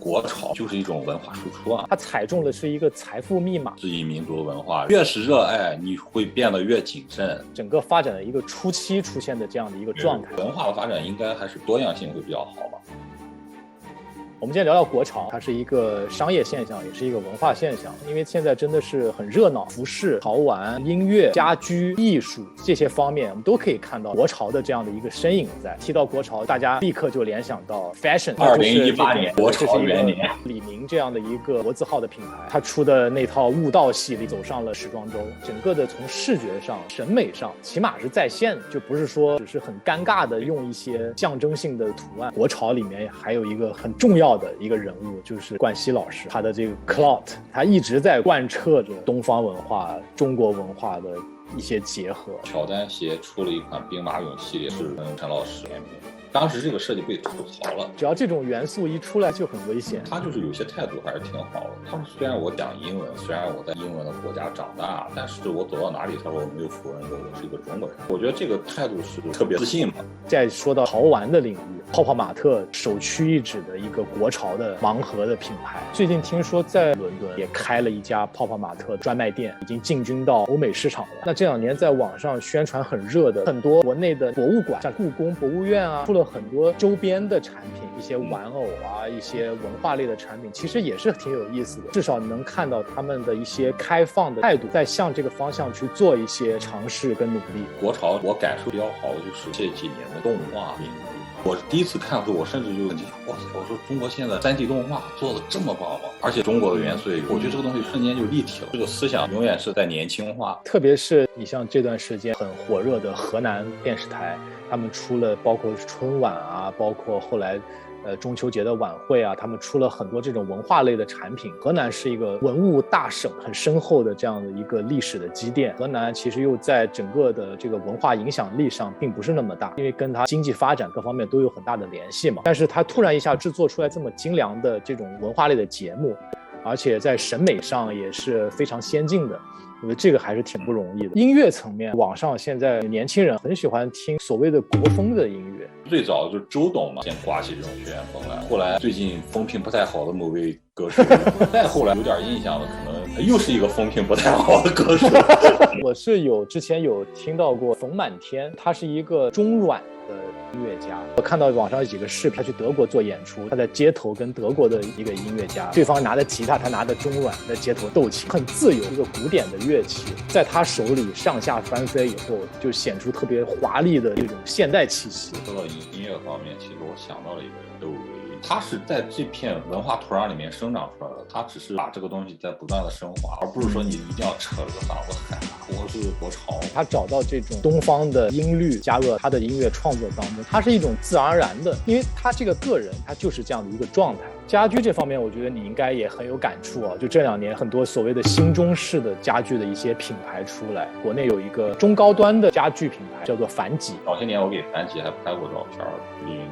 国潮就是一种文化输出啊，它踩中的是一个财富密码。自己民族文化越是热爱，你会变得越谨慎。整个发展的一个初期出现的这样的一个状态，文化的发展应该还是多样性会比较好吧。我们今天聊聊国潮，它是一个商业现象，也是一个文化现象。因为现在真的是很热闹，服饰、潮玩、音乐、家居、艺术这些方面，我们都可以看到国潮的这样的一个身影在。提到国潮，大家立刻就联想到 fashion。2018年国潮元年，李宁这样的一个国字号的品牌，它出的那套悟道系列走上了时装周，整个的从视觉上、审美上，起码是在线，就不是说只是很尴尬的用一些象征性的图案。国潮里面还有一个很重要的一个人物，就是冠希老师，他的这个 clout， 他一直在贯彻着东方文化、中国文化的一些结合。乔丹鞋出了一款兵马俑系列，是跟陈老师联名。当时这个设计被吐槽了，只要这种元素一出来就很危险。他就是有些态度还是挺好的。他们虽然我讲英文，虽然我在英文的国家长大，但是我走到哪里，他说我没有否认过我是一个中国人。我觉得这个态度是特别自信嘛。再说到潮玩的领域，泡泡玛特首屈一指的一个国潮的盲盒的品牌，最近听说在伦敦也开了一家泡泡玛特专卖店，已经进军到欧美市场了。那这两年在网上宣传很热的很多国内的博物馆，像故宫博物院啊，出了很多周边的产品，一些玩偶啊，一些文化类的产品，其实也是挺有意思的。至少能看到他们的一些开放的态度，在向这个方向去做一些尝试跟努力。国潮我感受比较好的就是这几年的动画领域。我第一次看的时候，我甚至就很惊讶，哇塞！我说中国现在3D 动画做的这么棒吗？而且中国的元素也有，我觉得这个东西瞬间就立体了。这个思想永远是在年轻化。特别是你像这段时间很火热的河南电视台，他们出了包括春晚啊，包括后来中秋节的晚会啊，他们出了很多这种文化类的产品。河南是一个文物大省，很深厚的这样的一个历史的积淀。河南其实又在整个的这个文化影响力上并不是那么大，因为跟它经济发展各方面都有很大的联系嘛。但是它突然一下制作出来这么精良的这种文化类的节目，而且在审美上也是非常先进的。我觉得这个还是挺不容易的。音乐层面，网上现在年轻人很喜欢听所谓的国风的音乐。最早就是周董嘛，先刮起这种学院风来。后来最近风评不太好的某位歌手，再后来有点印象的，可能又是一个风评不太好的歌手。我是之前有听到过冯满天，他是一个中软的音乐家。我看到网上有几个视频，他去德国做演出，他在街头跟德国的一个音乐家，对方拿着吉他，他拿着中软，在街头斗琴，很自由。一个古典的乐器在他手里上下翻飞以后，就显出特别华丽的一种现代气息。说到音乐方面，其实我想到了一个人，窦唯。他是在这片文化土壤里面生长出来的，他只是把这个东西在不断的升华，而不是说你一定要扯着个嗓子喊我是国潮。他找到这种东方的音律加入他的音乐创作当中，它是一种自然而然的，因为他这个个人他就是这样的一个状态。家居这方面我觉得你应该也很有感触啊，就这2年很多所谓的新中式的家居的一些品牌出来，国内有一个中高端的家居品牌叫做凡几。早些年我给凡几还拍过照片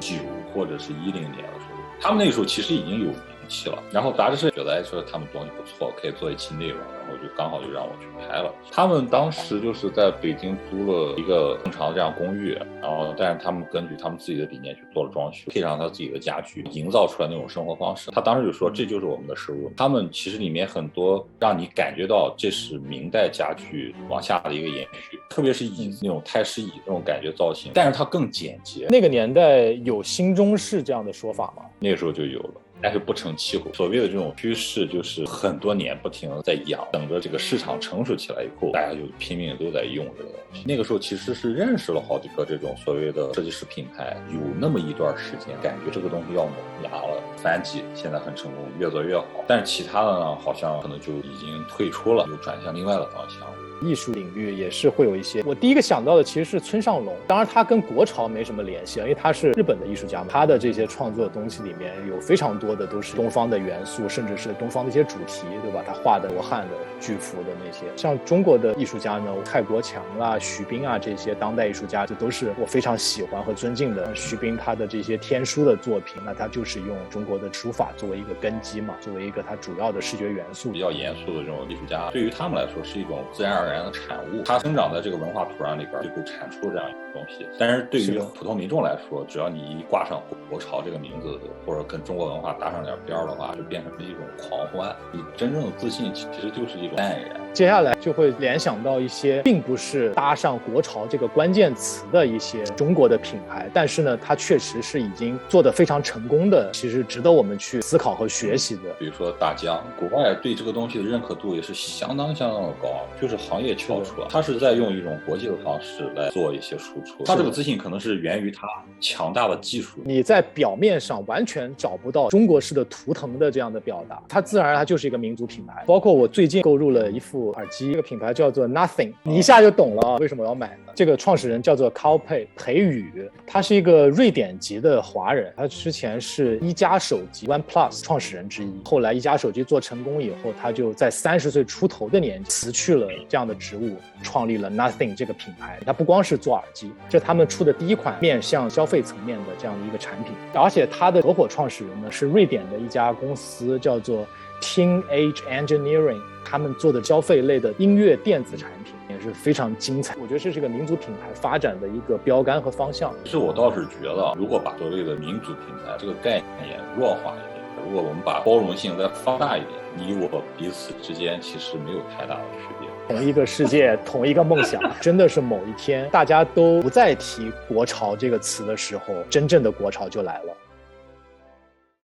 ，09或者是10年的时候，他们那个时候其实已经有名气了，然后杂志社觉得说他们东西不错，可以做一期内容，然后就刚好就让我去拍了。他们当时就是在北京租了一个正常的这样公寓，然后但是他们根据他们自己的理念去做了装修，配上他自己的家具，营造出来那种生活方式。他当时就说这就是我们的收入。他们其实里面很多让你感觉到这是明代家具往下的一个延续，特别是椅子那种太师椅那种感觉造型，但是它更简洁。那个年代有新中式这样的说法吗？那个时候就有了。但是不成气候。所谓的这种趋势，就是很多年不停的在养，等着这个市场成熟起来以后，大家就拼命都在用这个东西。那个时候其实是认识了好几个这种所谓的设计师品牌，有那么一段时间感觉这个东西要萌芽了。凡几现在很成功，越做越好，但是其他的呢，好像可能就已经退出了，又转向另外的方向。艺术领域也是会有一些，我第一个想到的其实是村上隆，当然他跟国潮没什么联系，因为他是日本的艺术家嘛，他的这些创作的东西里面有非常多的都是东方的元素，甚至是东方的一些主题，对吧？他画的罗汉的巨幅的那些，像中国的艺术家呢，蔡国强啊、徐冰啊这些当代艺术家，这都是我非常喜欢和尊敬的。徐冰他的这些天书的作品，那他就是用中国的书法作为一个根基嘛，作为一个他主要的视觉元素。比较严肃的这种艺术家，对于他们来说是一种自然而然然的产物，它生长在这个文化土壤里边就会产出这样一个东西。但是对于普通民众来说，只要你一挂上国潮这个名字，或者跟中国文化搭上点边的话，就变成一种狂欢。你真正的自信其实就是一种淡然。接下来就会联想到一些并不是搭上国潮这个关键词的一些中国的品牌，但是呢，它确实是已经做得非常成功的，其实值得我们去思考和学习的。比如说大疆，国外对这个东西的认可度也是相当的高，就是行业翘楚，它是在用一种国际的方式来做一些输出。它这个自信可能是源于它强大的技术。你在表面上完全找不到中国式的图腾的这样的表达，它自然而然它就是一个民族品牌。包括我最近购入了一副耳机，这个品牌叫做 Nothing， 你一下就懂了为什么我要买呢？这个创始人叫做 Cao 裴宇，他是一个瑞典籍的华人，他之前是一加手机 OnePlus 创始人之一，后来一加手机做成功以后，他就在30岁出头的年纪辞去了这样的职务，创立了 Nothing 这个品牌。他不光是做耳机，这是他们出的第一款面向消费层面的这样的一个产品，而且他的合伙创始人呢是瑞典的一家公司叫做 Teenage Engineering， 他们做的消费类的音乐电子产品也是非常精彩。我觉得这是个民族品牌发展的一个标杆和方向。其实我倒是觉得，如果把所谓的民族品牌这个概念弱化一点，如果我们把包容性再放大一点，你我彼此之间其实没有太大的区别。同一个世界，同一个梦想，真的是某一天大家都不再提国潮这个词的时候，真正的国潮就来了。